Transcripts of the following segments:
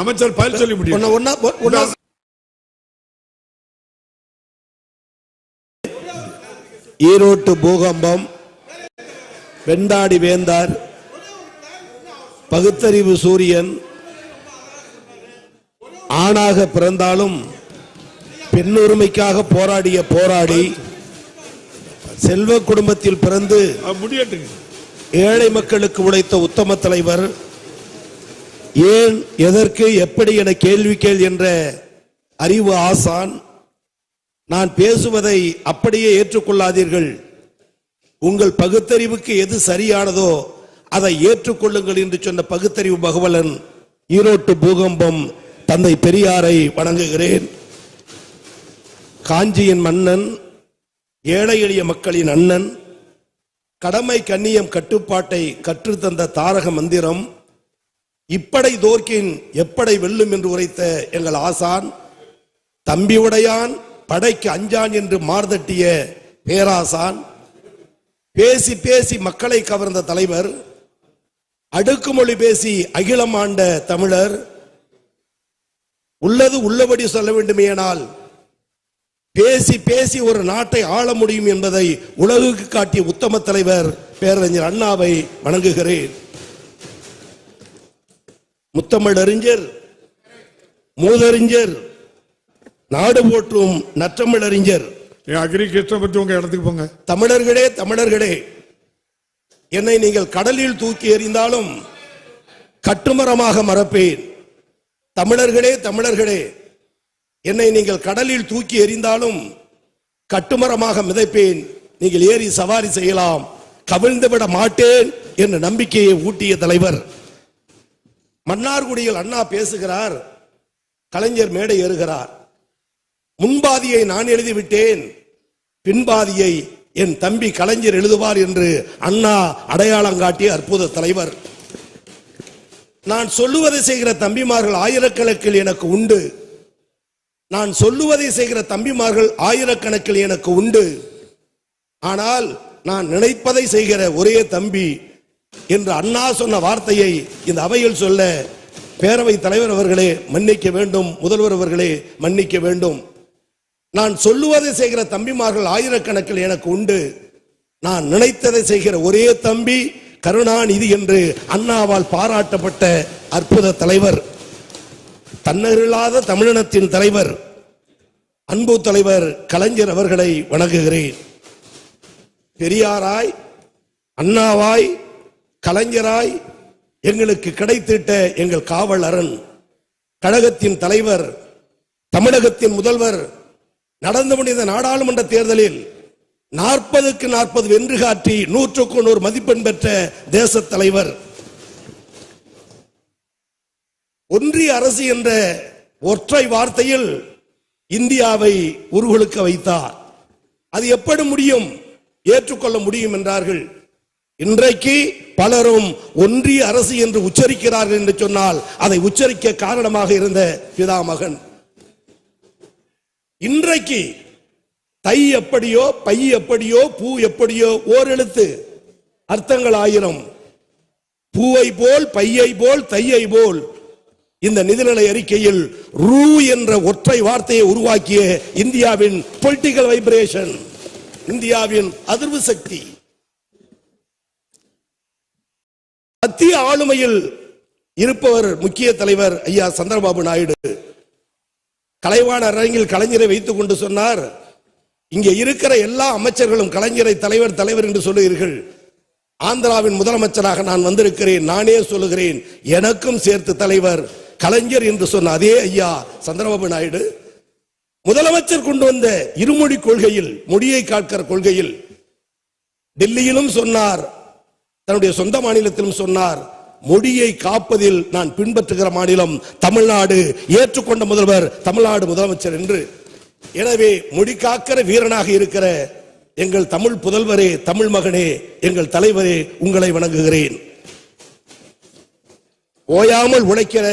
அமைச்சர் பதில் சொல்லி முடியும். ஈரோட்டு பூகம்பம், வெண்டாடி வேந்தார், பகுத்தறிவு சூரியன், ஆணாக பிறந்தாலும் பெண்ணுரிமைக்காக போராடிய போராடி, செல்வ குடும்பத்தில் பிறந்து ஏழை மக்களுக்கு உழைத்த உத்தம தலைவர், ஏன் எதற்கு எப்படி என கேள்வி கேள் என்ற அறிவு ஆசான். நான் பேசுவதை அப்படியே ஏற்றுக்கொள்ளாதீர்கள், உங்கள் பகுத்தறிவுக்கு எது சரியானதோ அதை ஏற்றுக்கொள்ளுங்கள் என்று சொன்ன பகுத்தறிவு பகவலன் ஈரோட்டு பூகம்பம் தந்தை பெரியாரை வணங்குகிறேன். காஞ்சியின் மன்னன், ஏழை எளிய மக்களின் அண்ணன், கடமை கண்ணியம் கட்டுப்பாட்டை கற்றுத்தந்த தாரக மந்திரம், இப்படை தோற்கின் எப்படை வெல்லும் என்று உரைத்த எங்கள் ஆசான், தம்பி உடையான் படைக்கு அஞ்சான் என்று மார்தட்டிய பேராசான், பேசி பேசி மக்களை கவர்ந்த தலைவர், அடுக்குமொழி பேசி அகிலம் ஆண்ட தமிழர், உள்ளது உள்ளபடி சொல்ல வேண்டுமேனால் பேசி பேசி ஒரு நாட்டை ஆள முடியும் என்பதை உலகுக்கு காட்டிய உத்தம தலைவர் பேரறிஞர் அண்ணாவை வணங்குகிறேன். முத்தமிழ் அறிஞர், மூதறிஞர், நாடு போற்றும் நற்றமிழறிஞர், தமிழர்களே தமிழர்களே, என்னை நீங்கள் கடலில் தூக்கி எறிந்தாலும் கட்டுமரமாக மறப்பேன். தமிழர்களே தமிழர்களே, என்னை நீங்கள் கடலில் தூக்கி எறிந்தாலும் கட்டுமரமாக மிதைப்பேன். நீங்கள் ஏறி சவாரி செய்யலாம், கவிழ்ந்து விட மாட்டேன் என்ற நம்பிக்கையை ஊட்டிய தலைவர். மன்னார்குடியில் அண்ணா பேசுகிறார், கலைஞர் மேடை ஏறுகிறார். முன்பாதியை நான் எழுதிவிட்டேன், பின்பாதியை என் தம்பி கலைஞர் எழுதுவார் என்று அண்ணா அடையாளம் காட்டிய அற்புத தலைவர். நான் சொல்லுவதை செய்கிற தம்பிமார்கள் ஆயிரக்கணக்கில் எனக்கு உண்டு. நான் சொல்லுவதை செய்கிற தம்பிமார்கள் ஆயிரக்கணக்கில் எனக்கு உண்டு. ஆனால் நான் நினைப்பதை செய்கிற ஒரே தம்பி என்று அண்ணா சொன்ன வார்த்தையை இந்த அவையில் சொல்ல பேரவை தலைவர் அவர்களே மன்னிக்க வேண்டும், முதல்வர் அவர்களே மன்னிக்க வேண்டும். நான் சொல்லுவதை செய்கிற தம்பிமார்கள் ஆயிரக்கணக்கில் எனக்கு உண்டு. நான் நினைத்ததை செய்கிற ஒரே தம்பி கருணாநிதி என்று அண்ணாவால் பாராட்டப்பட்ட அற்புத தலைவர், தன்னறில்லாத தமிழினத்தின் தலைவர், அன்பு தலைவர் கலைஞர் அவர்களை வணங்குகிறேன். பெரியாராய், அண்ணாவாய், கலைஞராய் எங்களுக்கு கிடைத்திட்ட எங்கள் காவல் அரண், கழகத்தின் தலைவர், தமிழகத்தின் முதல்வர், நடந்து முடிந்த நாடாளுமன்ற தேர்தலில் 40க்கு 40 வென்று காட்டி 100க்கு 100 மதிப்பெண் பெற்ற தேச தலைவர், ஒன்றிய அரசு என்ற ஒற்றை வார்த்தையில் இந்தியாவை உருவெடுக்க வைத்தார். அது எப்படி முடியும், ஏற்றுக்கொள்ள முடியும் என்றார்கள். இன்றைக்கு பலரும் ஒன்றிய அரசு என்று உச்சரிக்கிறார்கள் என்று சொன்னால் அதை உச்சரிக்க காரணமாக இருந்த பிதாமகன். இன்றைக்கு தை எப்படியோ, பை எப்படியோ, பூ எப்படியோ, ஓரெழுத்து அர்த்தங்கள் 1000. பூவை போல், பையை போல், தையை போல் இந்த நிதிநிலை அறிக்கையில் ரூ என்ற ஒற்றை வார்த்தையை உருவாக்கிய இந்தியாவின் பொலிட்டிக்கல் வைப்ரேஷன், இந்தியாவின் அதிர்வு சக்தி. மத்திய ஆளுமையில் இருப்பவர் முக்கிய தலைவர் ஐயா சந்திரபாபு நாயுடு. கலைவாண அரங்கில் கலைஞரை வைத்துக் கொண்டு சொன்னார், இங்கே இருக்கிற எல்லா அமைச்சர்களும் கலைஞரை தலைவர் தலைவர் என்று சொல்லுகிறீர்கள். ஆந்திராவின் முதலமைச்சராக நான் வந்திருக்கிறேன், நானே சொல்லுகிறேன், எனக்கும் சேர்த்து தலைவர் கலைஞர் என்று சொன்ன அதே ஐயா சந்திரபாபு நாயுடு முதலமைச்சர் கொண்டு வந்த இருமொழி கொள்கையில், மொழியை காக்கிற கொள்கையில் டெல்லியிலும் சொன்னார், தன்னுடைய சொந்த மாநிலத்திலும் சொன்னார், மொழியை காப்பதில் நான் பின்பற்றுகிற மாநிலம் தமிழ்நாடு, ஏற்றுக்கொண்ட முதல்வர் தமிழ்நாடு முதலமைச்சர் என்று. எனவே மொழி காக்கிற வீரனாக இருக்கிற எங்கள் தமிழ் புதல்வரே, தமிழ் மகனே, எங்கள் தலைவரே, உங்களை வணங்குகிறேன். ஓயாமல் உழைக்கிற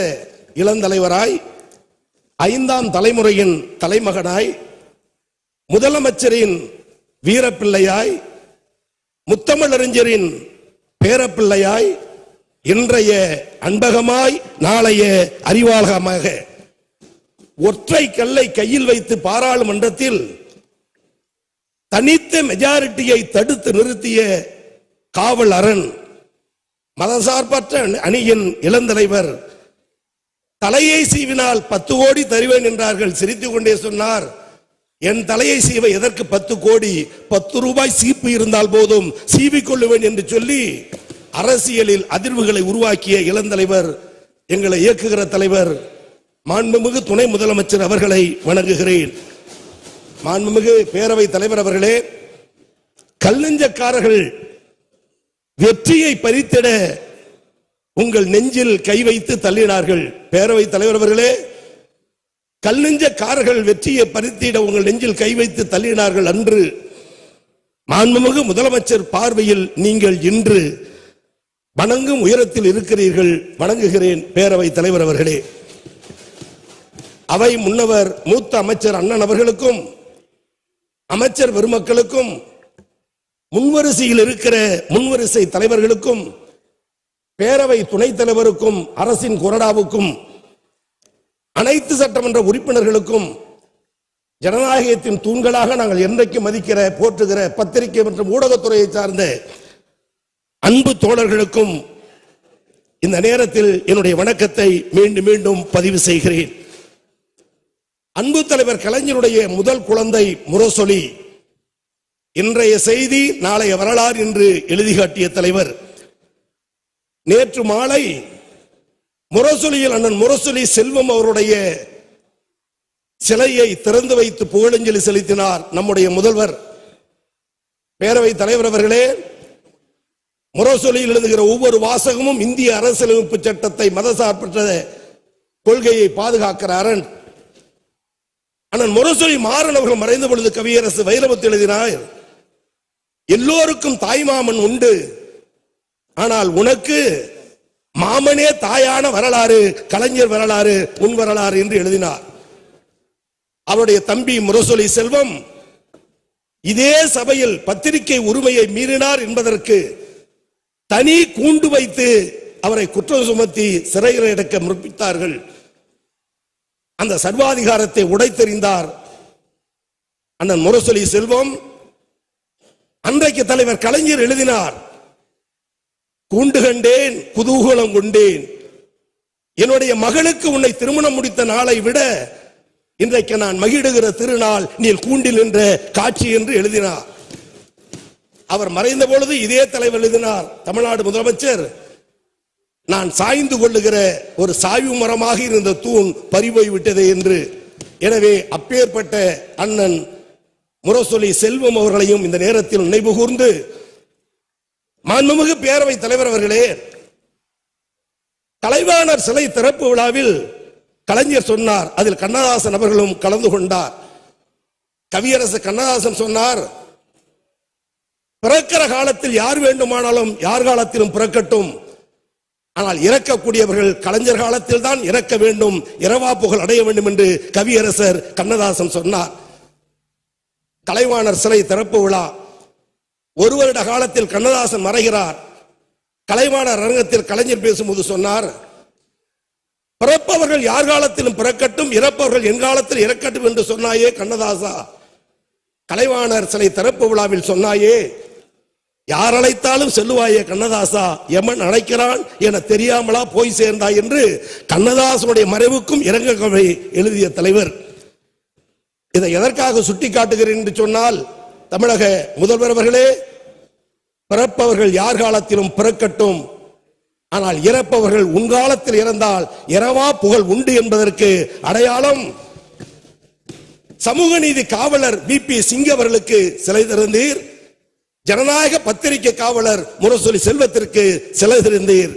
இளந்தலைவராய், 5ஆம் தலைமுறையின் தலைமகனாய், முதலமைச்சரின் வீரப்பிள்ளையாய், முத்தமிழறிஞரின் பேரப்பிள்ளையாய், இன்றைய அன்பகமாய் நாளைய அறிவாளகமாக ஒற்றை கல்லை கையில் வைத்து பாராளுமன்றத்தில் தனித்த மெஜாரிட்டியை தடுத்து நிறுத்திய காவல் அரண் மதசார்பற்ற அணியின் இளந்தலைவர் தலையை சீவினால் 10 கோடி தருவேன் என்றார்கள். சிரித்துக் கொண்டே சொன்னார், என் தலையை சீவ எதற்கு 10 கோடி, 10 ரூபாய் சீப்பு இருந்தால் போதும் சீவிக்கொள்ளுவேன் என்று சொல்லி அரசியலில் அதிர்வுகளை உருவாக்கிய இளந்தலைவர், எங்களை இயக்குகிற தலைவர் மாண்புமிகு துணை முதலமைச்சர் அவர்களை வணங்குகிறேன். மாண்புமிகு பேரவை தலைவர் அவர்களே, கல்லஞ்சக்காரர்கள் வெற்றியை பறித்திட உங்கள் நெஞ்சில் கை வைத்து தள்ளினார்கள். பேரவை தலைவர் அவர்களே, கல்லஞ்சக்காரர்கள் வெற்றியை பறித்திட உங்கள் நெஞ்சில் கை வைத்து தள்ளினார்கள் அன்று. மாண்புமிகு முதலமைச்சர் பார்வையில் நீங்கள் இன்று வணங்கும் உயரத்தில் இருக்கிறீர்கள். வணங்குகிறேன் பேரவை தலைவர் அவர்களே. அவை முன்னவர் மூத்த அமைச்சர் அண்ணன் அவர்களுக்கும் அமைச்சர் பெருமக்களுக்கும் முன்வரிசையில் இருக்கிற முன்வரிசை தலைவர்களுக்கும் பேரவை துணைத் தலைவருக்கும் அரசின் கொறடாவுக்கும் அனைத்து சட்டமன்ற உறுப்பினர்களுக்கும் ஜனநாயகத்தின் தூண்களாக நாங்கள் என்றைக்கு மதிக்கிற போற்றுகிற பத்திரிகை மற்றும் ஊடகத்துறையை சார்ந்த அன்பு தோழர்களுக்கும் இந்த நேரத்தில் என்னுடைய வணக்கத்தை மீண்டும் மீண்டும் பதிவு செய்கிறேன். அன்பு தலைவர் கலைஞருடைய முதல் குழந்தை முரசொலி இன்றைய செய்தி நாளைய வரலாறு என்று எழுதி காட்டிய தலைவர். நேற்று மாலை முரசொலியில் அண்ணன் முரசொலி செல்வம் அவருடைய சிலையை திறந்து வைத்து புகழஞ்சலி செலுத்தினார் நம்முடைய முதல்வர். பேரவை தலைவர் அவர்களே, முரசொலியில் எழுதுகிற ஒவ்வொரு வாசகமும் இந்திய அரசியலமைப்பு சட்டத்தை மதசார்பற்ற கொள்கையை பாதுகாக்கிற அரண். அண்ணன் முரசொலி மாறன் அவர்கள் மறைந்த பொழுது கவியரசு வைரமுத்து எழுதினார், எல்லோருக்கும் தாய்மாமன் உண்டு, ஆனால் உனக்கு மாமனே தாயான வரலாறு கலைஞர் வரலாறு உன் வரலாறு என்று எழுதினார். அவருடைய தம்பி முரசொலி செல்வம் இதே சபையில் பத்திரிகை உரிமையை மீறினார் என்பதற்கு தனி கூண்டு வைத்து அவரை குற்றம் சுமத்தி சிறையில் அடைக்க முற்பட்டார்கள். அந்த சர்வாதிகாரத்தை உடைத்தெறிந்தார் அண்ணன் முரசொலி செல்வம். அன்றைக்கு தலைவர் கலைஞர் எழுதினார், கூண்டு கண்டேன் குதூகலம் கொண்டேன், என்னுடைய மகளுக்கு உன்னை திருமணம் முடித்த நாளை விட இன்றைக்கு நான் மகிழுகிற திருநாள் நீ கூண்டில் என்ற காட்சி என்று எழுதினார். அவர் மறைந்த பொழுது இதே தலைவர் எழுதினார், தமிழ்நாடு முதலமைச்சர், நான் சாய்ந்து கொள்ளுகிற ஒரு சாய்வு மரமாக இருந்த தூண் பறிபோய் விட்டதே என்று. எனவே அப்பேற்பட்ட அண்ணன் முரசொலி செல்வம் அவர்களையும் இந்த நேரத்தில் நினைவு கூர்ந்து, மாண்புமிகு பேரவை தலைவர் அவர்களே, கலைவாணர் சிலை திறப்பு விழாவில் கலைஞர் சொன்னார், அதில் கண்ணதாசன் அவர்களும் கலந்து கொண்டார். கவியரசு கண்ணதாசன் சொன்னார், பிறக்கிற காலத்தில் யார் வேண்டுமானாலும் யார் காலத்திலும் பிறக்கட்டும், ஆனால் இறக்கக்கூடியவர்கள் கலைஞர் காலத்தில் தான் இறக்க வேண்டும், இரவா புகழ் அடைய வேண்டும் என்று கவியரசர் கண்ணதாசன் சொன்னார். கலைவாணர் சிலை திறப்பு விழா, ஒரு வருட காலத்தில் கண்ணதாசன் மறைகிறார். கலைவாணர் அரங்கத்தில் கலைஞர் பேசும்போது சொன்னார், பிறப்பவர்கள் யார் காலத்திலும் பிறக்கட்டும், இறப்பவர்கள் என் காலத்தில் இறக்கட்டும் என்று சொன்னாயே கண்ணதாசா. கலைவாணர் சிலை திறப்பு விழாவில் சொன்னாயே, யார் அழைத்தாலும் செல்லுவாயே கண்ணதாசா, எமன் அழைக்கிறான் என தெரியாமலா போய் சேர்ந்தாய் என்று கண்ணதாசனுடைய மறைவுக்கும் இரங்க கவிதை எழுதிய தலைவர். இதை எதற்காக சுட்டி காட்டுகிறேன் என்று சொன்னால், தமிழக முதல்வர் அவர்களே, பிறப்பவர்கள் யார் காலத்திலும் பிறக்கட்டும், ஆனால் இறப்பவர்கள் உன் காலத்தில் இறந்தால் இரவா புகழ் உண்டு என்பதற்கு அடையாளம் சமூக நீதி காவலர் VP சிங் அவர்களுக்கு சிலை திறந்தீர், ஜனநாயக பத்திரிகை காவலர் முரசொலி செல்வத்திற்கு சிலை திறந்தீர்.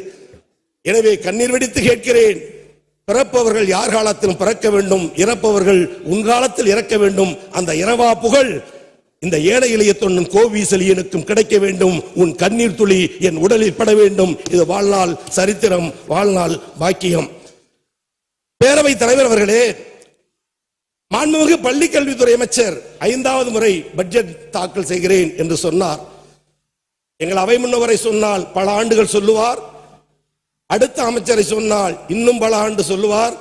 எனவே கண்ணீர் வெடித்து கேட்கிறேன், பிறப்பவர்கள் யார் காலத்திலும் பிறக்க வேண்டும், இறப்பவர்கள் உன் காலத்தில் இறக்க வேண்டும். அந்த இரவா புகழ் இந்த ஏழை எளிய தொண்டன் கோவீசலியனுக்கும் கிடைக்க வேண்டும். உன் கண்ணீர் துளி என் உடலில் பட வேண்டும். இது வாழ்நாள் சரித்திரம், வாழ்நாள் பாக்கியம். பேரவை தலைவர் அவர்களே, மாண்புமிகு பள்ளி கல்வித்துறை அமைச்சர் 5வது முறை பட்ஜெட் தாக்கல் செய்கிறேன் என்று சொன்னார். எங்கள் அவை முன்னவரை சொன்னால் பல ஆண்டுகள் சொல்லுவார். அடுத்த அமைச்சரை சொன்னால் இன்னும் பல ஆண்டு சொல்லுவார்.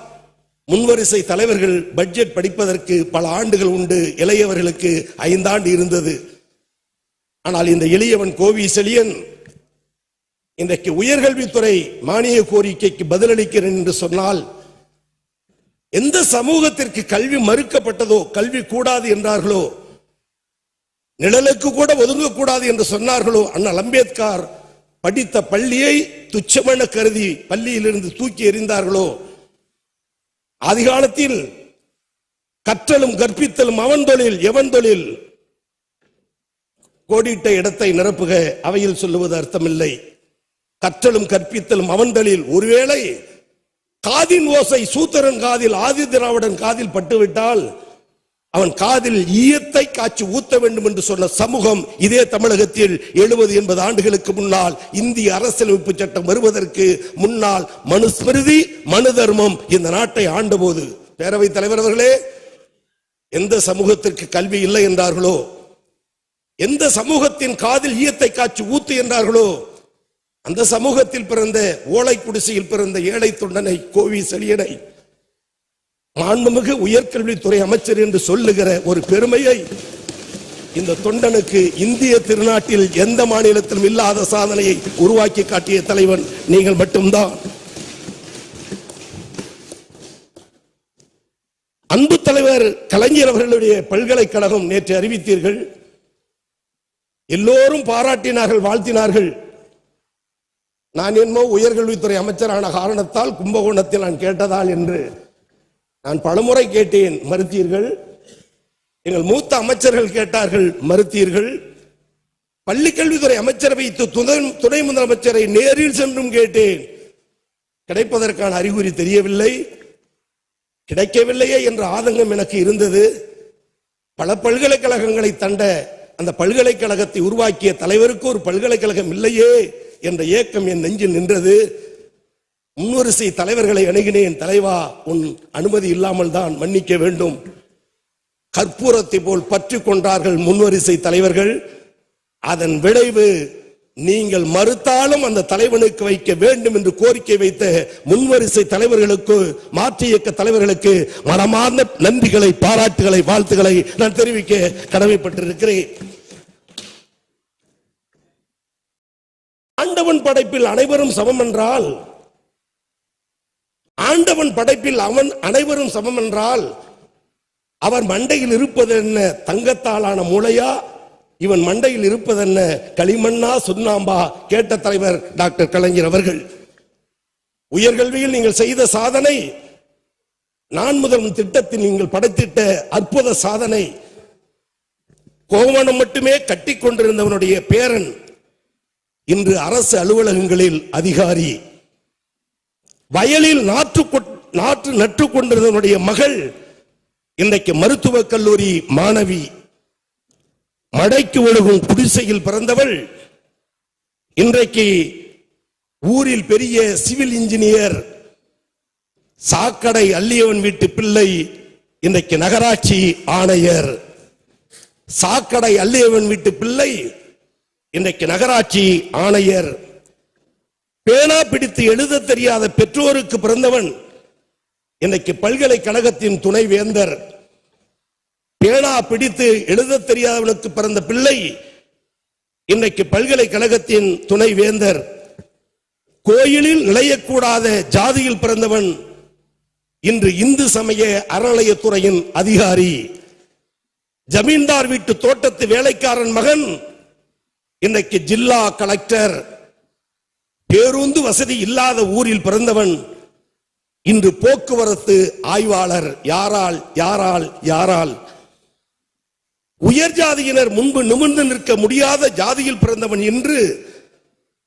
முன்வரிசை தலைவர்கள் பட்ஜெட் படிப்பதற்கு பல ஆண்டுகள் உண்டு, இளையவர்களுக்கு 5 ஆண்டு இருந்தது. ஆனால் இந்த எளியவன் கோவி செழியன் இன்றைக்கு உயர்கல்வித்துறை மானிய கோரிக்கைக்கு பதிலளிக்கிறேன் என்று சொன்னால், எந்த சமூகத்திற்கு கல்வி மறுக்கப்பட்டதோ, கல்வி கூடாது என்றார்களோ, நிழலுக்கு கூட ஒதுங்கக்கூடாது என்று சொன்னார்களோ, அண்ணல் அம்பேத்கர் படித்த பள்ளியை துச்சமென கருதி பள்ளியிலிருந்து தூக்கி எறிந்தார்களோ, ஆதிகாலத்தில் கற்றலும் கற்பித்தலும் அவன் தொழில் எவன் தொழில், கோடிட்ட இடத்தை நிரப்புக அவையில் சொல்லுவது அர்த்தமில்லை. கற்றலும் கற்பித்தலும் அவன் தொழில். ஒருவேளை காதின் ஓசை சூத்திரன் காதில், ஆதி திராவிடன் காதில் பட்டுவிட்டால் அவன் காதில் ஈயத்தை காய்ச்சி ஊத்த வேண்டும் என்று சொன்ன சமூகம் இதே தமிழகத்தில் 70-80 ஆண்டுகளுக்கு முன்னால் இந்திய அரசியலமைப்பு சட்டம் வருவதற்கு முன்னால் மனுஸ்மிருதி, மனு தர்மம் இந்த நாட்டை ஆண்டபோது, பேரவைத் தலைவர் அவர்களே, எந்த சமூகத்திற்கு கல்வி இல்லை என்றார்களோ, எந்த சமூகத்தின் காதில் ஈயத்தை காய்ச்சி ஊத்து என்றார்களோ, அந்த சமூகத்தில் பிறந்த, ஓலை குடிசையில் பிறந்த ஏழை தொண்டனை கோவி செழியனை மாண்புமிகு உயர்கல்வித்துறை அமைச்சர் என்று சொல்லுகிற ஒரு பெருமையை இந்த தொண்டனுக்கு இந்திய திருநாட்டில் எந்த மாநிலத்திலும் இல்லாத சாதனையை உருவாக்கி காட்டிய தலைவன் நீங்கள் மட்டும்தான். அன்பு தலைவர் கலைஞர் அவர்களுடைய பல்கலைக்கழகம் நேற்று அறிவித்தீர்கள். எல்லோரும் பாராட்டினார்கள், வாழ்த்தினார்கள். நான் என்னமோ உயர்கல்வித்துறை அமைச்சரான காரணத்தால் கும்பகோணத்தில் நான் கேட்டதால் என்று நான் பலமுறை கேட்டேன், மறுத்தீர்கள். எங்கள் மூத்த அமைச்சர்கள் கேட்டார்கள், மறுத்தீர்கள். பள்ளிக்கல்வித்துறை அமைச்சரை வைத்து துணை முதலமைச்சரை நேரில் சென்றும் கேட்டேன். கிடைப்பதற்கான அறிகுறி தெரியவில்லை. கிடைக்கவில்லையே என்ற ஆதங்கம் எனக்கு இருந்தது. பல பல்கலைக்கழகங்களை தண்ட அந்த பல்கலைக்கழகத்தை உருவாக்கிய தலைவருக்கு ஒரு பல்கலைக்கழகம் இல்லையே என்ற ஏக்கம் என் நெஞ்சில் நின்றது. முன்வரிசை தலைவர்களை அணுகினேன். தலைவா, உன் அனுமதி இல்லாமல் தான், மன்னிக்க வேண்டும். கற்பூரத்தை போல் பற்றி கொண்டார்கள் முன்வரிசை தலைவர்கள். அதன் விளைவு நீங்கள் மறுத்தாலும் அந்த தலைவனுக்கு வைக்க வேண்டும் என்று கோரிக்கை வைத்த முன்வரிசை தலைவர்களுக்கு, மாற்று இயக்க தலைவர்களுக்கு மனமார்ந்த நன்றிகளை, பாராட்டுகளை, வாழ்த்துக்களை நான் தெரிவிக்க கடமைப்பட்டிருக்கிறேன். ஆண்டவன் படைப்பில் அனைவரும் சமம் என்றால், ஆண்டவன் படைப்பில் அவன் அனைவரும் சமம் என்றால், அவர் மண்டையில் இருப்பது என்ன தங்கத்தாலான மூளையா, இவன் மண்டையில் இருப்பது என்ன களிமண்ணா சுண்ணாம்பா கேட்ட தலைவர் டாக்டர் கலைஞர் அவர்கள். உயர்கல்வியில் நீங்கள் செய்த சாதனை, நான் முதல் திட்டத்தில் நீங்கள் படைத்திட்ட அற்புத சாதனை. கோவணம் மட்டுமே கட்டி கொண்டிருந்தவனுடைய பேரன் இன்று அரசு அலுவலகங்களில் அதிகாரி. வயலில் நாற்று நட்டு கொண்டிருந்தவனுடைய மகள் இன்றைக்கு மருத்துவக் கல்லூரி மாணவி. மடைக்கு ஒழுகும் குடிசையில் பிறந்தவள் இன்றைக்கு ஊரில் பெரிய சிவில் இன்ஜினியர். சாக்கடை அள்ளியவன் வீட்டு பிள்ளை இன்றைக்கு நகராட்சி ஆணையர். சாக்கடை அள்ளியவன் வீட்டு பிள்ளை இன்றைக்கு நகராட்சி ஆணையர். பேனா பிடித்து எழுத தெரியாத பெற்றோருக்கு பிறந்தவன் இன்றைக்கு பல்கலைக்கழகத்தின் துணைவேந்தர். பேனா பிடித்து எழுத தெரியாதவனுக்கு பிறந்த பிள்ளை இன்றைக்கு பல்கலைக்கழகத்தின் துணைவேந்தர். கோயிலில் நிலையக்கூடாத ஜாதியில் பிறந்தவன் இன்று இந்து சமய அறநிலையத்துறையின் அதிகாரி. ஜமீன்தார் வீட்டு தோட்டத்து வேலைக்காரன் மகன் இன்றைக்கு ஜில்லா கலெக்டர். பேருந்து வசதி இல்லாத ஊரில் பிறந்தவன் இன்று போக்குவரத்து ஆய்வாளர். யாரால் யாரால் யாரால்? உயர் ஜாதியினர் முன்பு நிமிர்ந்து நிற்க முடியாத ஜாதியில் பிறந்தவன் இன்று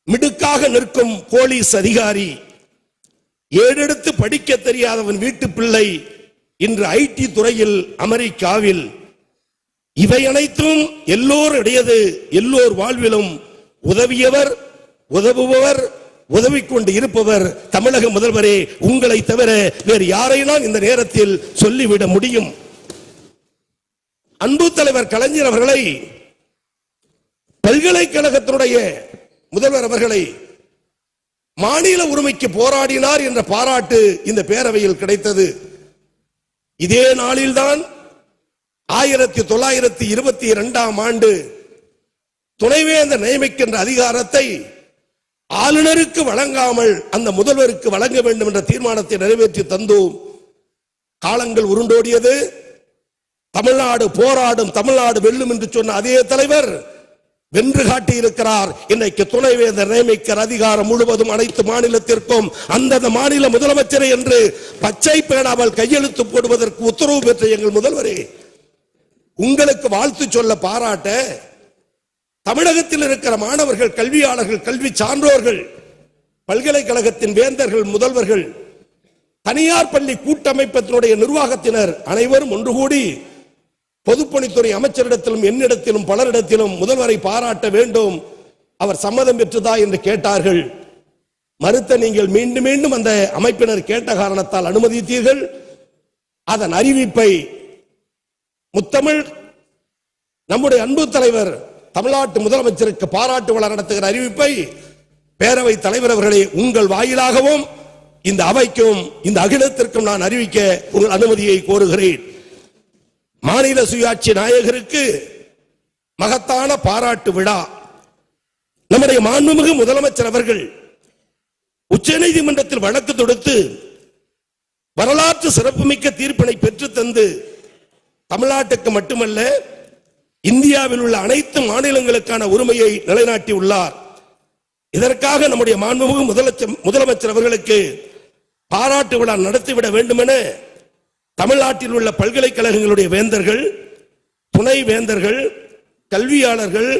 மிடுக்காக நிற்கும் போலீஸ் அதிகாரி. ஏறெடுத்து படிக்க தெரியாதவன் வீட்டு பிள்ளை இன்று ஐடி துறையில் அமெரிக்காவில். இவை அனைத்தும் எல்லோருடையது. எல்லோர் வாழ்விலும் உதவியவர், உதவுபவர், உதவிக்கொண்டு இருப்பவர் தமிழக முதல்வரே. உங்களை தவிர வேறு யாரை நான் இந்த நேரத்தில் சொல்லிவிட முடியும்? அன்பு தலைவர் கலைஞர் அவர்களை, பல்கலைக்கழகத்தினுடைய முதல்வர் அவர்களை மாநில உரிமைக்கு போராடினார் என்ற பாராட்டு இந்த பேரவையில் கிடைத்தது. இதே நாளில்தான் 1922ஆம் ஆண்டு துணைவேந்தர் நியமிக்கின்ற அதிகாரத்தை ஆளுநருக்கு வழங்காமல் அந்த முதல்வருக்கு வழங்க வேண்டும் என்ற தீர்மானத்தை நிறைவேற்றி தந்தோம். காலங்கள் உருண்டோடியது. தமிழ்நாடு போராடும், தமிழ்நாடு வெல்லும் என்று சொன்ன அதே தலைவர் வென்று காட்டி இருக்கிறார். இன்றைக்கு துணைவேந்தர் நியமிக்கிற அதிகாரம் முழுவதும் அனைத்து மாநிலத்திற்கும் அந்தந்த மாநில முதலமைச்சரை என்று பச்சை பேனாமல் கையெழுத்து போடுவதற்கு உத்தரவு பெற்ற எங்கள் முதல்வரே, உங்களுக்கு வாழ்த்து சொல்ல பாராட்ட தமிழகத்தில் இருக்கிற மாணவர்கள், கல்வியாளர்கள், கல்வி சான்றோர்கள், பல்கலைக்கழகத்தின் வேந்தர்கள், முதல்வர்கள், தனியார் பள்ளி கூட்டமைப்பினுடைய நிர்வாகத்தினர் அனைவரும் ஒன்று கூடி பொதுப்பணித்துறை அமைச்சரிடத்திலும் என்னிடத்திலும் பலரிடத்திலும் முதல்வரை பாராட்ட வேண்டும், அவர் சம்மதம் பெற்றதா என்று கேட்டார்கள். மறுத்த நீங்கள் மீண்டும் மீண்டும் அந்த அமைப்பினர் கேட்ட காரணத்தால் அனுமதித்தீர்கள். அதன் அறிவிப்பை முத்தமிழ் நம்முடைய அன்பு தலைவர் தமிழ்நாட்டு முதலமைச்சருக்கு பாராட்டு விழா நடத்துகிற அறிவிப்பை பேரவை தலைவர் அவர்களே உங்கள் வாயிலாகவும் இந்த அவைக்கும் இந்த அகிலத்திற்கும் நான் அறிவிக்க உங்கள் அனுமதியை கோருகிறேன். மாநில சுயாட்சி நாயகருக்கு மகத்தான பாராட்டு விழா. நம்முடைய மாண்புமிகு முதலமைச்சர் அவர்கள் உச்சநீதிமன்றத்தில் வழக்கு தொடுத்து வரலாற்று சிறப்புமிக்க தீர்ப்பினை பெற்று தந்து தமிழ்நாட்டுக்கு மட்டுமல்ல இந்தியாவில் உள்ள அனைத்து மாநிலங்களுக்கான உரிமையை நிலைநாட்டி உள்ளார். இதற்காக நம்முடைய மாண்புமிகு முதலமைச்சர் அவர்களுக்கு பாராட்டு விழா நடத்திவிட வேண்டும் என தமிழ்நாட்டில் உள்ள பல்கலைக்கழகங்களுடைய வேந்தர்கள், துணை வேந்தர்கள், கல்வியாளர்கள்,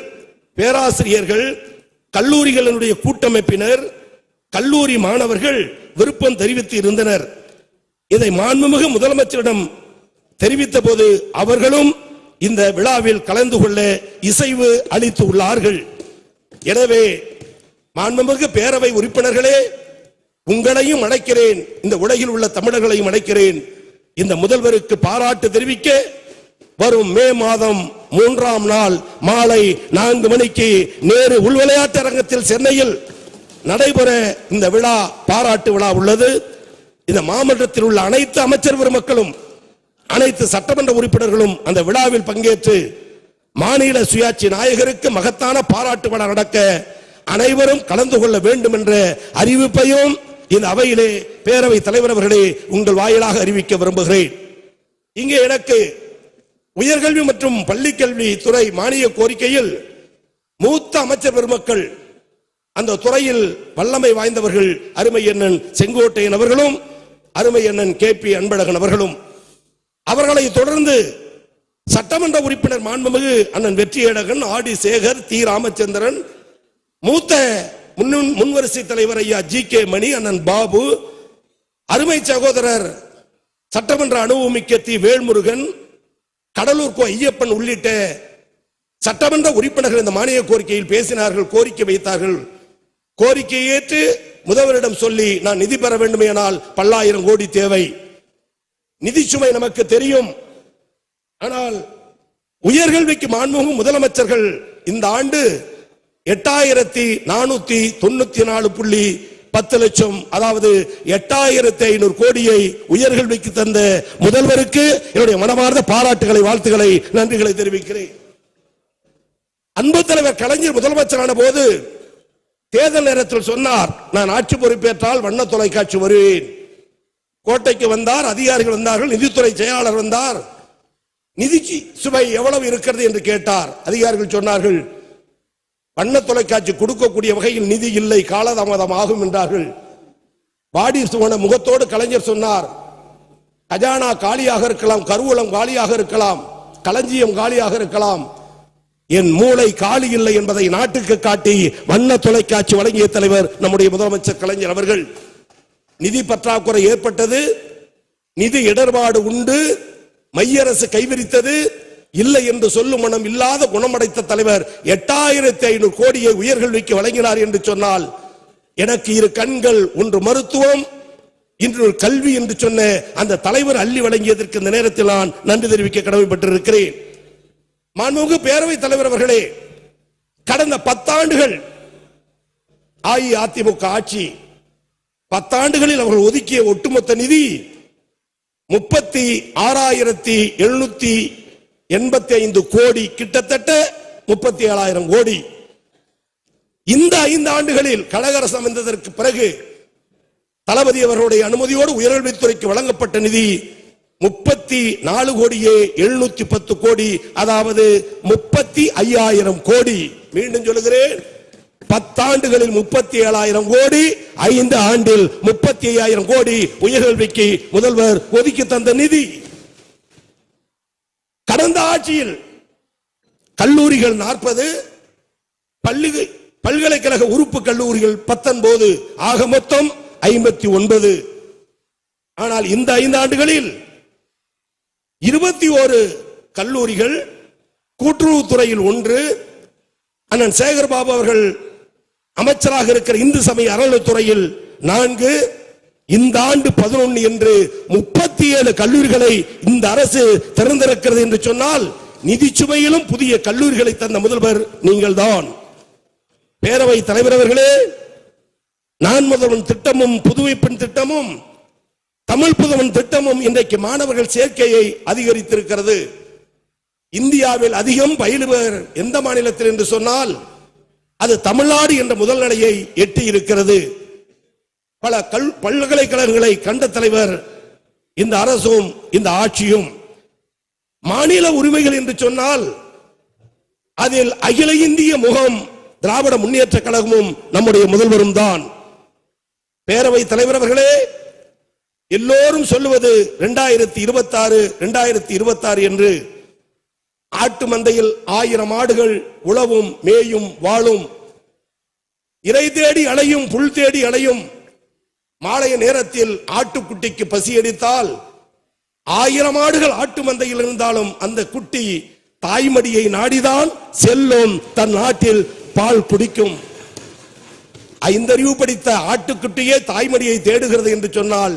பேராசிரியர்கள், கல்லூரிகளுடைய கூட்டமைப்பினர், கல்லூரி மாணவர்கள் விருப்பம் தெரிவித்து இருந்தனர். இதை மாண்புமிகு முதலமைச்சரிடம் தெரிவித்த போது அவர்களும் இந்த விழாவில் கலந்து கொள்ள இசைவு அளித்து உள்ளார்கள். எனவே மாண்புமிகு பேரவை உறுப்பினர்களே, உங்களையும் அழைக்கிறேன், இந்த உலகில் உள்ள தமிழர்களையும் அழைக்கிறேன். இந்த முதல்வருக்கு பாராட்டு தெரிவிக்க வரும் மே மாதம் 3ஆம் நாள் மாலை 4 மணிக்கு நேரு உள் விளையாட்டு அரங்கத்தில் சென்னையில் நடைபெற இந்த விழா, பாராட்டு விழா உள்ளது. இந்த மாமன்றத்தில் உள்ள அனைத்து அமைச்சர் பெருமக்களும் அனைத்து சட்டமன்ற உறுப்பினர்களும் அந்த விழாவில் பங்கேற்று மாநில சுயாட்சி நாயகருக்கு மகத்தான பாராட்டு விழா நடக்க அனைவரும் கலந்து கொள்ள வேண்டும் என்ற அறிவிப்பையும் இந்த அவையிலே பேரவை தலைவர் அவர்களே உங்கள் வாயிலாக அறிவிக்க விரும்புகிறேன். இங்கே எனக்கு உயர்கல்வி மற்றும் பள்ளிக்கல்வி துறை மானிய கோரிக்கையில் மூத்த அமைச்சர் பெருமக்கள், அந்த துறையில் வல்லமை வாய்ந்தவர்கள், அருமை அண்ணன் செங்கோட்டையன் அவர்களும் அருமை அண்ணன் KP அன்பழகன் அவர்களும், அவர்களை தொடர்ந்து சட்டமன்ற உறுப்பினர் மாண்புமிகு அண்ணன் வெற்றியழகன், ஆடி சேகர், தி ராமச்சந்திரன், மூத்த முன்வரிசை தலைவர் ஐயா GK மணி, அண்ணன் பாபு, அருமை சகோதரர் சட்டமன்ற அனுபவமிக்க தி வேல்முருகன், கடலூர் ஐயப்பன் உள்ளிட்ட சட்டமன்ற உறுப்பினர்கள் இந்த மானிய கோரிக்கையில் பேசினார்கள், கோரிக்கை வைத்தார்கள். கோரிக்கை ஏற்று முதல்வரிடம் சொல்லி நான் நிதி பெற வேண்டுமேனால் பல்லாயிரம் கோடி தேவை, நிதி சுமை நமக்கு தெரியும். ஆனால் உயர்கல்விக்கு மாண்புமிகு முதலமைச்சர்கள் இந்த ஆண்டு 8494.10 லட்சம், அதாவது 8500 கோடியை உயர்கல்விக்கு தந்த முதல்வருக்கு என்னுடைய மனமார்ந்த பாராட்டுகளை, வாழ்த்துக்களை, நன்றிகளை தெரிவிக்கிறேன். அன்பு தலைவர் கலைஞர் முதலமைச்சரான போது தேர்தல் நேரத்தில் சொன்னார், நான் ஆட்சி பொறுப்பேற்றால் வண்ண தொலைக்காட்சி வருவேன். கோட்டைக்கு வந்தார், அதிகாரிகள் வந்தார்கள், நிதித்துறை செயலாளர் வந்தார். நிதி சுமை எவ்வளவு இருக்கிறது என்று கேட்டார். அதிகாரிகள் சொன்னார்கள், வண்ண தொலைக்காட்சி கொடுக்கக்கூடிய வகையில் நிதி இல்லை, காலதாமதம் ஆகும் என்றார்கள். வாடி சுவன முகத்தோடு கலைஞர் சொன்னார், கஜானா காலியாக இருக்கலாம், கருவூலம் காலியாக இருக்கலாம், களஞ்சியம் காலியாக இருக்கலாம், என் மூளை காலி இல்லை என்பதை நாட்டுக்கு காட்டி வண்ண தொலைக்காட்சி வழங்கிய தலைவர் நம்முடைய முதலமைச்சர் கலைஞர் அவர்கள். நிதி பற்றாக்குறை ஏற்பட்டது, நிதி இடர்பாடு உண்டு, மைய அரசு கைவிரித்தது, இல்லை என்று சொல்லும் மனம் இல்லாத குணமடைத்த தலைவர் 8500 கோடியை உயர்கல்விக்கு வழங்கினார் என்று சொன்னால் எனக்கு இரு கண்கள், ஒன்று மருத்துவம், இன்று கல்வி என்று சொன்ன அந்த தலைவர் அள்ளி வழங்கியதற்கு இந்த நேரத்தில் நான் நன்றி தெரிவிக்க கடமைப்பட்டிருக்கிறேன். மாண்புமிகு பேரவை தலைவர் அவர்களே, கடந்த 10 ஆண்டுகள் அஇஅதிமுக ஆட்சி 10 ஆண்டுகளில் அவர்கள் ஒதுக்கிய ஒட்டுமொத்த நிதி 36,785 கோடி, கிட்டத்தட்ட 37,000 கோடி. இந்த 5 ஆண்டுகளில் கழக அரசு அமைந்ததற்கு பிறகு தளபதி அவர்களுடைய அனுமதியோடு உயர்கல்வித்துறைக்கு வழங்கப்பட்ட நிதி 34,710 கோடி, அதாவது 35,000 கோடி. மீண்டும் சொல்லுகிறேன், 10 ஆண்டுகளில் 37,000 கோடி, 5 ஆண்டில் 35,000 கோடி உயர்கல்விக்கு முதல்வர் ஒதுக்கி தந்த நிதி. கடந்த ஆட்சியில் கல்லூரிகள் 40, பல்கலைக்கழக உறுப்பு கல்லூரிகள் 19, ஆக மொத்தம் 59. ஆனால் இந்த 5 ஆண்டுகளில் 21 கல்லூரிகள், கூட்டுறவுத்துறையில் 1, அண்ணன் சேகர்பாபு அவர்கள் அமைச்சராக இருக்கிற இந்து சமய அறநிலைத்துறையில் 4, இந்த ஆண்டு 11 என்று 37 கல்லூரிகளை இந்த அரசு திறந்திருக்கிறது என்று சொன்னால், நிதி சுமையிலும் புதிய கல்லூரிகளை தந்த முதல்வர் நீங்கள் தான். பேரவை தலைவர் அவர்களே, நான் முதல்வன் திட்டமும் புதுவை பெண் திட்டமும் தமிழ் புதுவன் திட்டமும் இன்றைக்கு மாணவர்கள் சேர்க்கையை அதிகரித்திருக்கிறது. இந்தியாவில் அதிகம் பயிலுவர் எந்த மாநிலத்தில் என்று சொன்னால் அது தமிழ்நாடு என்ற முதல் நிலையை எட்டி இருக்கிறது. பல பல்கலைக்கழகங்களை கண்ட தலைவர் இந்த அரசும் இந்த ஆட்சியும். மாநில உரிமைகள் என்று சொன்னால் அதில் அகில இந்திய முகம் திராவிட முன்னேற்ற கழகமும் நம்முடைய முதல்வரும் தான். பேரவை தலைவர் அவர்களே, எல்லோரும் சொல்லுவது 2026 2026 என்று. ஆட்டு மந்தையில் 1000 ஆடுகள் உழவும் மேயும் வாழும், இறை தேடி அலையும் புல் தேடி அலையும். மாலைய நேரத்தில் ஆட்டுக்குட்டிக்கு பசி எடுத்தால் 1000 ஆடுகள் ஆட்டு மந்தையில் இருந்தாலும் அந்த குட்டி தாய்மடியை நாடிதான் செல்லும், தன் நாட்டில் பால் குடிக்கும். 5 அறிவு படித்த ஆட்டுக்குட்டியே தாய்மடியை தேடுகிறது என்று சொன்னால்,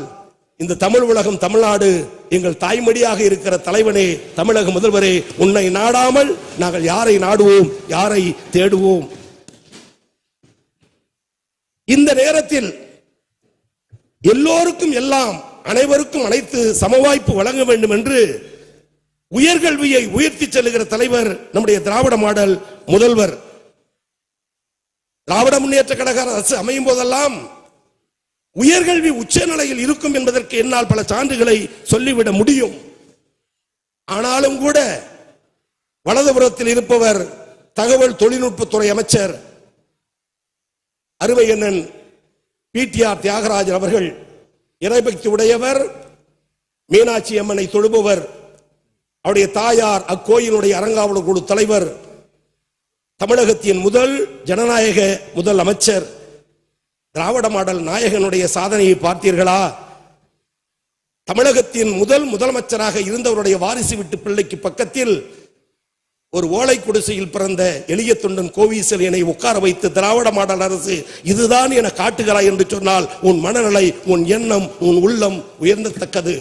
இந்த தமிழ் உலகம் தமிழ்நாடு எங்கள் தாய்மடியாக இருக்கிற தலைவனே, தமிழக முதல்வரே, உன்னை நாடாமல் நாங்கள் யாரை நாடுவோம், யாரை தேடுவோம்? இந்த நேரத்தில் எல்லோருக்கும் எல்லாம், அனைவருக்கும் அனைத்து சமவாய்ப்பு வழங்க வேண்டும் என்று உயர்கல்வியை உயர்த்தி செல்லுகிற தலைவர் நம்முடைய திராவிட மாடல் முதல்வர். திராவிட முன்னேற்ற கழக அரசு அமையும் போதெல்லாம் உயர்கல்வி உச்ச நிலையில் இருக்கும் என்பதற்கு என்னால் பல சான்றுகளை சொல்லிவிட முடியும். ஆனாலும் கூட வலதுபுறத்தில் இருப்பவர் தகவல் தொழில்நுட்பத்துறை அமைச்சர் அருமை அண்ணன் பிடிஆர் தியாகராஜன் அவர்கள். இறைபக்தி உடையவர், மீனாட்சி அம்மனை தொழுபவர். அவருடைய தாயார் அக்கோயிலுடைய அறங்காவலர் குழு தலைவர், தமிழகத்தின் முதல் ஜனநாயக முதல் அமைச்சர். திராவிட மாடல் நாயகனுடைய சாதனையை பார்த்தீர்களா? தமிழகத்தின் முதலமைச்சராக இருந்தவருடைய வாரிசு விட்டு பிள்ளைக்கு பக்கத்தில் ஒரு ஓலை குடிசையில் பிறந்த எளிய தொண்டன் கோவிசெலியனை உட்கார வைத்து திராவிட மாடல் அரசு இதுதான் என காட்டுகிறாய் என்று சொன்னால் உன் மனநிலை, உன் எண்ணம், உன் உள்ளம் உயர்ந்தத்தக்கது.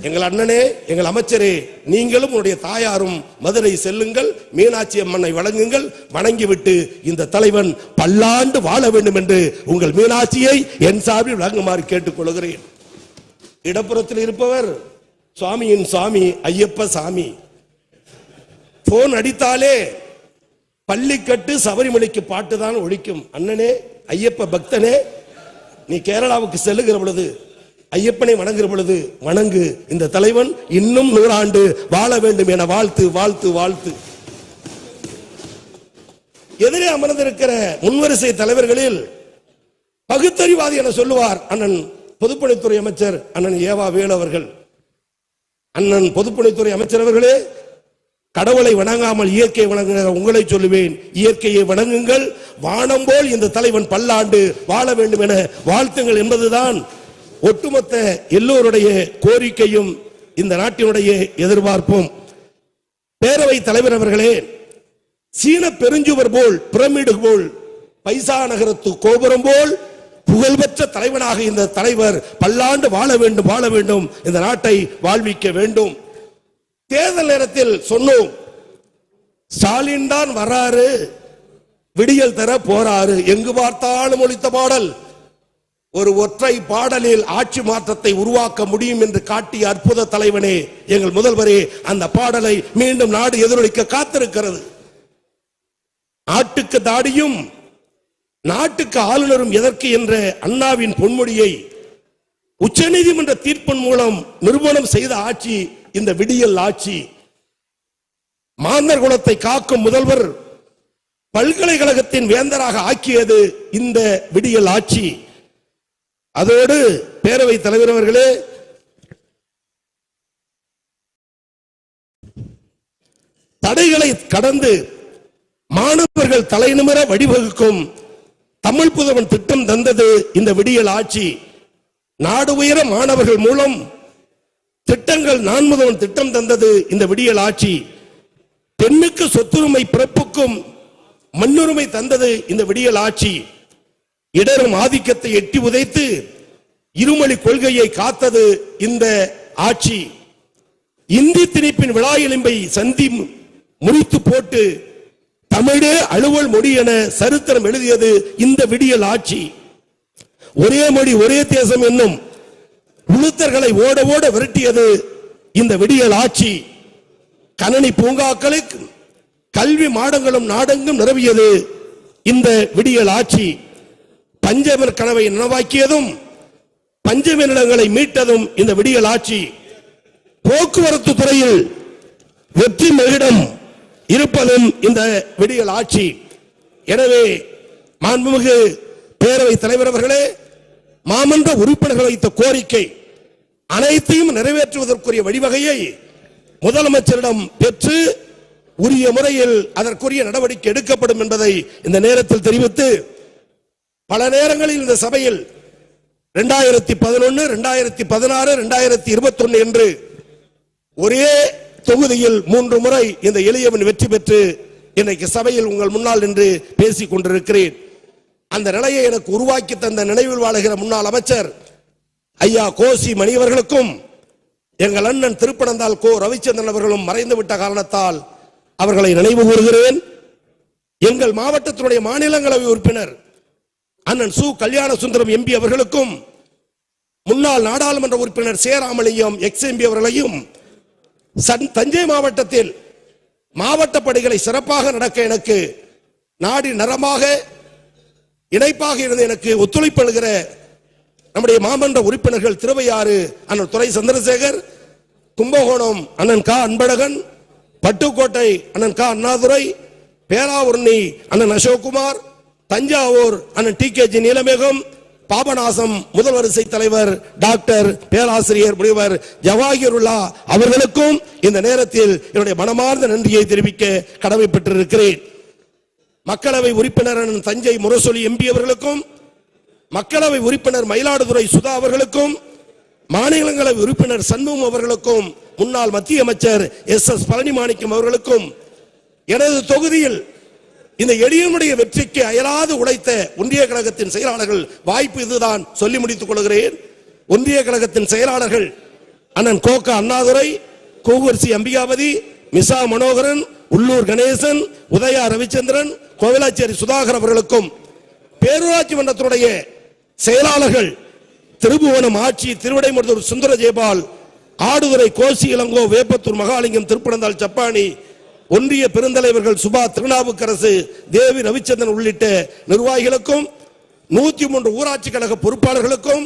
எங்கள் அண்ணனே, எங்கள் அமைச்சரே, நீங்களும் உன்னுடைய தாயாரும் மதுரை செல்லுங்கள், மீனாட்சி அம்மனை வணங்குங்கள். வணங்கிவிட்டு இந்த தலைவன் பல்லாண்டு வாழ வேண்டும் என்று உங்கள் மீனாட்சியை என் சார்பில் வழங்குமாறு கேட்டுக்கொள்கிறேன். இடப்புறத்தில் இருப்பவர் சுவாமியின் சுவாமி ஐயப்ப சாமி. போன் அடித்தாலே பள்ளிக்கட்டு சபரிமலைக்கு பாட்டுதான் ஒழிக்கும். அண்ணனே, ஐயப்ப பக்தனே, நீ கேரளாவுக்கு செல்லுகிற பொழுது, ஐயப்பனை வணங்குகிற பொழுது வணங்கு. இந்த தலைவன் இன்னும் 100 ஆண்டு வாழ வேண்டும் என வாழ்த்து வாழ்த்து வாழ்த்து. எதிரே அமர்ந்திருக்கிற முன்வரிசை தலைவர்களில் பகுத்தறிவாதி என சொல்லுவார் அண்ணன் பொதுப்பணித்துறை அமைச்சர் அண்ணன் ஏவா வேலு அவர்கள். அண்ணன் பொதுப்பணித்துறை அமைச்சர் அவர்களே, கடவுளை வணங்காமல் இயற்கையை வணங்குகிற உங்களை சொல்லுவேன், இயற்கையை வணங்குங்கள். வானம் போல் இந்த தலைவன் பல்லாண்டு வாழ வேண்டும் என வாழ்த்துங்கள் என்பதுதான் ஒட்டுமொத்த எல்லோருடைய கோரிக்கையும், இந்த நாட்டினுடைய எதிர்பார்ப்பும். பேரவை தலைவர் அவர்களே, சீன பெருஞ்சுவர் போல், பிரமிடு போல், பைசா நகரத்து கோபுரம் போல் புகழ்பெற்ற தலைவனாக இந்த தலைவர் பல்லாண்டு வாழ வேண்டும் வாழ வேண்டும், இந்த நாட்டை வாழ்விக்க வேண்டும். தேர்தல் நேரத்தில் சொன்னோம், ஸ்டாலின் தான் வராரு, விடியல் தர போறாரு. எங்கு பார்த்தாலும் ஒலித்த பாடல். ஒரு ஒற்றை பாடலில் ஆட்சி மாற்றத்தை உருவாக்க முடியும் என்று காட்டிய அற்புத தலைவனே, எங்கள் முதல்வரே, அந்த பாடலை மீண்டும் நாடு எதிரொலிக்க காத்திருக்கிறது. நாட்டுக்கு தாடியும் நாட்டுக்கு ஆளுநரும் எதற்கு என்ற அண்ணாவின் பொன்மொழியை உச்சநீதிமன்ற தீர்ப்பின் மூலம் நிரூபணம் செய்த ஆட்சி இந்த விடியல் ஆட்சி. மாந்தர் குலத்தை காக்கும் முதல்வர் பல்கலைக்கழகத்தின் வேந்தராக ஆக்கியது இந்த விடியல் ஆட்சி. அதோடு பேரவைத் தலைவர் அவர்களே, தடைகளை கடந்து மாணவர்கள் தலைநிமிர வழிவகுக்கும் தமிழ் புதவன் திட்டம் தந்தது இந்த விடியல் ஆட்சி. நாடு உயர மாணவர்கள் மூலம் திட்டங்கள் நான்முதவன் திட்டம் தந்தது இந்த விடியல் ஆட்சி. பெண்ணுக்கு சொத்துரிமை பிறப்புக்கும் மண்ணுரிமை தந்தது இந்த விடியல் ஆட்சி. இடரும் ஆதிக்கத்தை எட்டி உதைத்து இருமொழி கொள்கையை காத்தது இந்த ஆட்சி. இந்தி திணிப்பின் விழா எலும்பை சந்தி முறித்து போட்டு தமிழே அலுவல் மொழி என சரித்திரம் எழுதியது இந்த விடியல் ஆட்சி. ஒரே மொழி ஒரே தேசம் என்னும் உளுத்தர்களை ஓட ஓட விரட்டியது இந்த விடியல் ஆட்சி. கணனி பூங்காக்களுக்கு கல்வி மாடங்களும் நாடெங்கும் நிரவியது இந்த விடியல் ஆட்சி. பஞ்சமர் கனவை நனவாக்கியதும் பஞ்சம நிலங்களை மீட்டதும் இந்த விடியல் ஆட்சி. போக்குவரத்து துறையில் வெற்றி மகிடம் இருப்பதும் இந்த விடியல் ஆட்சி. எனவே மாண்புமிகு பேரவைத் தலைவர் அவர்களே, மாமன்ற உறுப்பினர்கள் வைத்த கோரிக்கை அனைத்தையும் நிறைவேற்றுவதற்குரிய வழிவகையை முதலமைச்சரிடம் பெற்று உரிய முறையில் அதற்குரிய நடவடிக்கை எடுக்கப்படும் என்பதை இந்த நேரத்தில் தெரிவித்து, பல நேரங்களில் இந்த சபையில் 2011, 2016, 2021 என்று ஒரே தொகுதியில் 3 முறை இந்த எளியவன் வெற்றி பெற்று இன்றைக்கு சபையில் உங்கள் முன்னால் நின்று பேசிக் கொண்டிருக்கிறேன். அந்த நிலையை எனக்கு உருவாக்கி தந்த நினைவில் வாழுகிற முன்னாள் அமைச்சர் ஐயா கோசி மணி அவர்களுக்கும் எங்கள் அண்ணன் திருப்பனந்தாள் கோ ரவிச்சந்திரன் அவர்களும் மறைந்துவிட்ட காரணத்தால் அவர்களை நினைவு கூறுகிறேன். எங்கள் மாவட்டத்தினுடைய மாநிலங்களவை உறுப்பினர் அண்ணன் சு கல்யாண சுந்தரம் எம்பி அவர்களுக்கும் முன்னாள் நாடாளுமன்ற உறுப்பினர் சேராமலிங்கம் எக்ஸ் எம்பி அவர்களையும் தஞ்சை மாவட்டத்தில் மாவட்ட பணிகளை சிறப்பாக நடக்க எனக்கு நாடி நரமாக இணைப்பாக இருந்து எனக்கு ஒத்துழைப்பு அளிக்கிற நம்முடைய மாமன்ற உறுப்பினர்கள் திருவையாறு அண்ணன் துரை சந்திரசேகர், கும்பகோணம் அண்ணன் கா அன்பழகன், பட்டுக்கோட்டை அண்ணன் கா அண்ணாதுரை, பேராவூர்ணி அண்ணன் அசோக்குமார், தஞ்சாவூர் அண்ணன் T K G Neelamegam, Papanasam முதல் வரிசை தலைவர் டாக்டர் பேராசிரியர் முனைவர் ஜவாஹிருல்லா அவர்களுக்கும் இந்த நேரத்தில் என்னுடைய மனமார்ந்த நன்றியை தெரிவிக்க கடமைப்பட்டிருக்கிறேன். மக்களவை உறுப்பினர் தஞ்சை முரசொலி எம்பி அவர்களுக்கும், மக்களவை உறுப்பினர் மயிலாடுதுறை சுதா அவர்களுக்கும், மாநிலங்களவை உறுப்பினர் சண்முகம் அவர்களுக்கும், முன்னாள் மத்திய அமைச்சர் எஸ் பழனிமாணிக்கம் அவர்களுக்கும், எனது தொகுதியில் இந்த எளியனுடைய வெற்றிக்கு அயராது உழைத்த ஒன்றிய கழகத்தின் செயலாளர்கள், வாய்ப்பு இதுதான் சொல்லி முடித்துக் கொள்கிறேன். ஒன்றிய கழகத்தின் செயலாளர்கள் அண்ணன் கோகா அண்ணாதுரை, கோவூர்சி அம்பிகாபதி, மிசா மனோகரன், உள்ளூர் கணேசன், உதயா ரவிச்சந்திரன், கோவிலாச்சேரி சுதாகர் அவர்களுக்கும், பேரூராட்சி மன்றத்தினுடைய செயலாளர்கள் திருபுவனம் ஆட்சி, திருவிடைமருதூர் சுந்தர ஜெயபால், ஆடுதுறை கோசி இளங்கோ, வேப்பத்தூர் மகாலிங்கம், திருப்பனந்தாள் சப்பானி, ஒன்றிய பெருந்தலைவர்கள் சுபா திருநாவுக்கரசு, தேவி ரவிச்சந்திரன் உள்ளிட்ட நிர்வாகிகளுக்கும், 103 ஊராட்சி கழக பொறுப்பாளர்களுக்கும்,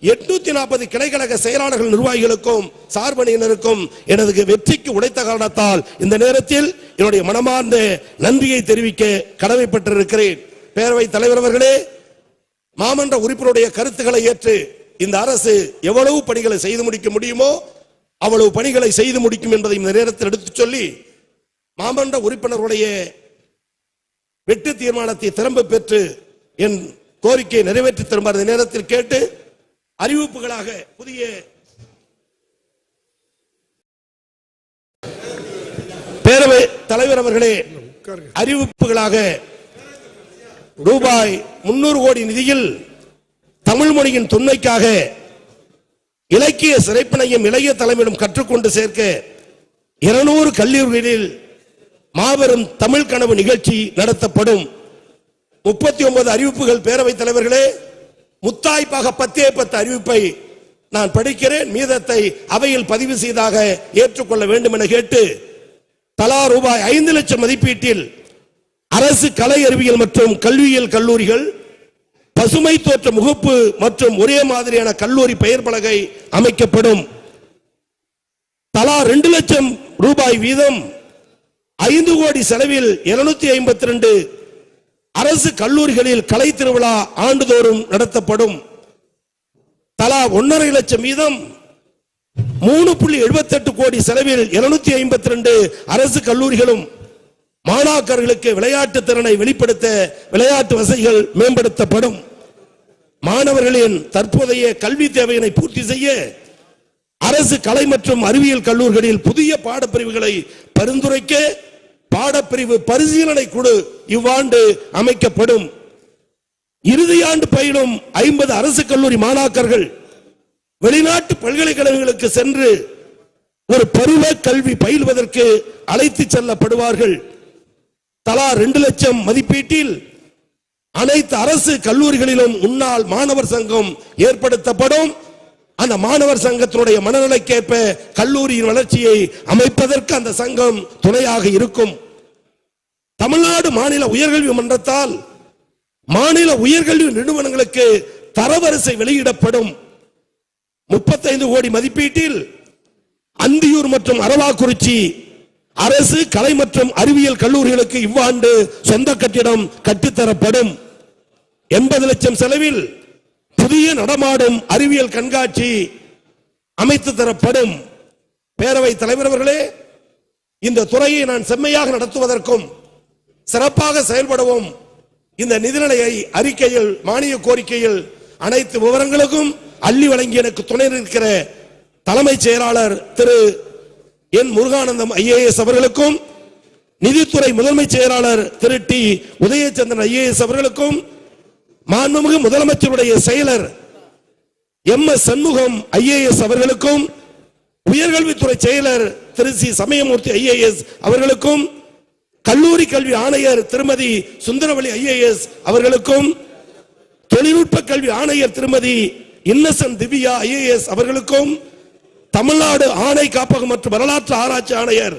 840 கிளைக்கழக செயலாளர்கள் நிர்வாகிகளுக்கும் சார்பணியினருக்கும் எனது வெற்றிக்கு உழைத்த காரணத்தால் இந்த நேரத்தில் என்னுடைய மனமார்ந்த நன்றியை தெரிவிக்க கடமைப்பட்டிருக்கிறேன். பேரவைத் தலைவர் அவர்களே, மாமன்ற உறுப்பினருடைய கருத்துக்களை ஏற்று இந்த அரசு எவ்வளவு பணிகளை செய்து முடிக்க முடியுமோ அவ்வளவு பணிகளை செய்து முடிக்கும் என்பதை இந்த நேரத்தில் எடுத்துச் சொல்லி, மாமன்ற உறுப்பினருடைய வெட்டு தீர்மானத்தை திரும்ப பெற்று என் கோரிக்கையை நிறைவேற்றி தருமாறு இந்த நேரத்தில் கேட்டு, அறிவிப்புகளாக புதிய பேரவை தலைவர் அவர்களே, அறிவிப்புகளாக ரூபாய் 300 கோடி நிதியில் தமிழ் மொழியின் தொன்மைக்காக இலக்கிய சிறைப்பினையும் இளைய தலைமையிடம் கற்றுக்கொண்டு சேர்க்க 200 கல்லூரிகளில் மாபெரும் தமிழ் கனவு நிகழ்ச்சி நடத்தப்படும். 39 அறிவிப்புகள் பேரவைத் தலைவர்களே. முத்தாய்ப்பாக 10 அறிவிப்பை நான் படிக்கிறேன். மீதத்தை அவையில் பதிவு செய்தாக ஏற்றுக்கொள்ள வேண்டும் என கேட்டு, தலா ரூபாய் 5 லட்சம் மதிப்பீட்டில் அரசு கலை அறிவியல் மற்றும் கல்வியியல் கல்லூரிகள், பசுமை தோற்ற முகப்பு மற்றும் ஒரே மாதிரியான கல்லூரி பெயர் பலகை அமைக்கப்படும். தலா 2 லட்சம் ரூபாய் வீதம் 5 கோடி செலவில் 752 அரசு கல்லூரிகளில் கலை திருவிழா ஆண்டுதோறும் நடத்தப்படும். தலா 1.5 லட்சம் வீதம் 3.78 கோடி செலவில் 752 அரசு கல்லூரிகளும் மாணாக்கர்களுக்கு விளையாட்டு திறனை வெளிப்படுத்த விளையாட்டு வசதிகள் மேம்படுத்தப்படும். மாணவர்களின் தற்போதைய கல்வி தேவையினை பூர்த்தி செய்ய அரசு கலை மற்றும் அறிவியல் கல்லூரிகளில் புதிய பாடப்பிரிவுகளை பரிந்துரைக்க பாடப்பிரிவு பரிசீலனை குழு இவ்வாண்டு அமைக்கப்படும். இறுதியாண்டு பயிலும் 50 அரசு கல்லூரி மாணாக்கர்கள் வெளிநாட்டு பல்கலைக்கழகங்களுக்கு சென்று ஒரு பருவ கல்வி பயில்வதற்கு அழைத்து செல்லப்படுவார்கள். தலா 2 லட்சம் மதிப்பீட்டில் அனைத்து அரசு கல்லூரிகளிலும் முன்னாள் மாணவர் சங்கம் ஏற்படுத்தப்படும். அந்த மாணவர் சங்கத்தினுடைய மனநிலைக்கேற்ப கல்லூரியின் வளர்ச்சியை அமைப்பதற்கு அந்த சங்கம் துணையாக இருக்கும். தமிழ்நாடு மாநில உயர்கல்வி மன்றத்தால் மாநில உயர்கல்வி நிறுவனங்களுக்கு தரவரிசை வெளியிடப்படும். 35 கோடி மதிப்பீட்டில் அந்தியூர் மற்றும் அரவாக்குறிச்சி அரசு கலை மற்றும் அறிவியல் கல்லூரிகளுக்கு இவ்வாண்டு சொந்த கட்டிடம் கட்டித்தரப்படும். 80 லட்சம் செலவில் புதிய நடமாடும் அறிவியல் கண்காட்சி அமைத்து தரப்படும். பேரவை தலைவர் அவர்களே, இந்த துறையை நான் செம்மையாக நடத்துவதற்கும் சிறப்பாக செயல்படவும் இந்த நிதிநிலை அறிக்கையில் மானிய கோரிக்கையில் அனைத்து விவரங்களுக்கும் அள்ளி வழங்கி எனக்கு துணை நிற்கிற தலைமைச் செயலாளர் திரு என் முருகானந்தம் ஐஏஎஸ் அவர்களுக்கும், நிதித்துறை முதன்மை செயலாளர் திரு டி உதயச்சந்திரன் ஐஏஎஸ் அவர்களுக்கும், மாண்புமிகு முதலமைச்சருடைய செயலர் எம்.எஸ். சண்முகம் ஐஏஎஸ் அவர்களுக்கும், உயர்கல்வித்துறை செயலர் திரு சி. சமயமூர்த்தி ஐஏஎஸ் அவர்களுக்கும், கல்லூரி கல்வி ஆணையர் திருமதி சுந்தரவலி ஐஏஎஸ் அவர்களுக்கும், தொழில்நுட்ப கல்வி ஆணையர் திருமதி இன்னசென்ட் திவ்யா ஐஏஎஸ் அவர்களுக்கும், தமிழ்நாடு ஆணை காப்பகம் மற்றும் வரலாற்று ஆராய்ச்சி ஆணையர்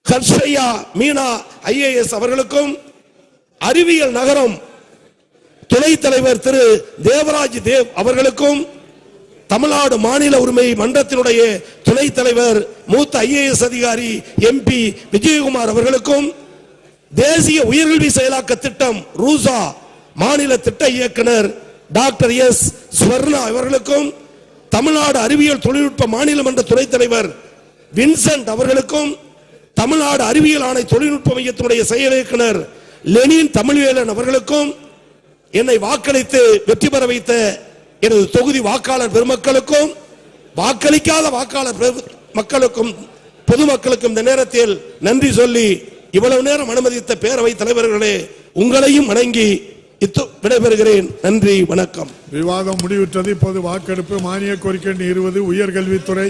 ஹர்ஷயா மீனா ஐஏஎஸ் அவர்களுக்கும், அறிவியல் நகரம் துணைத் தலைவர் திரு தேவராஜ் தேவ் அவர்களுக்கும், தமிழ்நாடு மாநில உரிமை மன்றத்தினுடைய துணைத் தலைவர் மூத்த ஐஏஎஸ் அதிகாரி எம்பி விஜயகுமார் அவர்களுக்கும், தேசிய உயர்கல்வி செயலாக்க திட்டம் ரூசா மாநில திட்ட இயக்குனர் டாக்டர் எஸ். ஸ்வர்ணா அவர்களுக்கும், தமிழ்நாடு அறிவியல் தொழில்நுட்ப மாநில மன்ற துணைத் தலைவர் வின்சென்ட் அவர்களுக்கும், தமிழ்நாடு அறிவியல் ஆணை தொழில்நுட்ப மையத்தினுடைய செயல் இயக்குனர் லெனின் தமிழ்வேலன் அவர்களுக்கும், என்னை வாக்களித்து வெற்றி பெற வைத்த எனது தொகுதி வாக்காளர் பெருமக்களுக்கும், வாக்களிக்காத வாக்காளர் மக்களுக்கும், பொதுமக்களுக்கும் இந்த நேரத்தில் நன்றி சொல்லி இவ்வளவு நேரம் அனுமதித்த பேரவை தலைவர்களே, உங்களையும் வணங்கி விடைபெறுகிறேன். நன்றி, வணக்கம். விவாதம் முடிவுற்றது. இப்போது வாக்கெடுப்பு. மானிய கோரிக்கை 20 உயர்கல்வித்துறை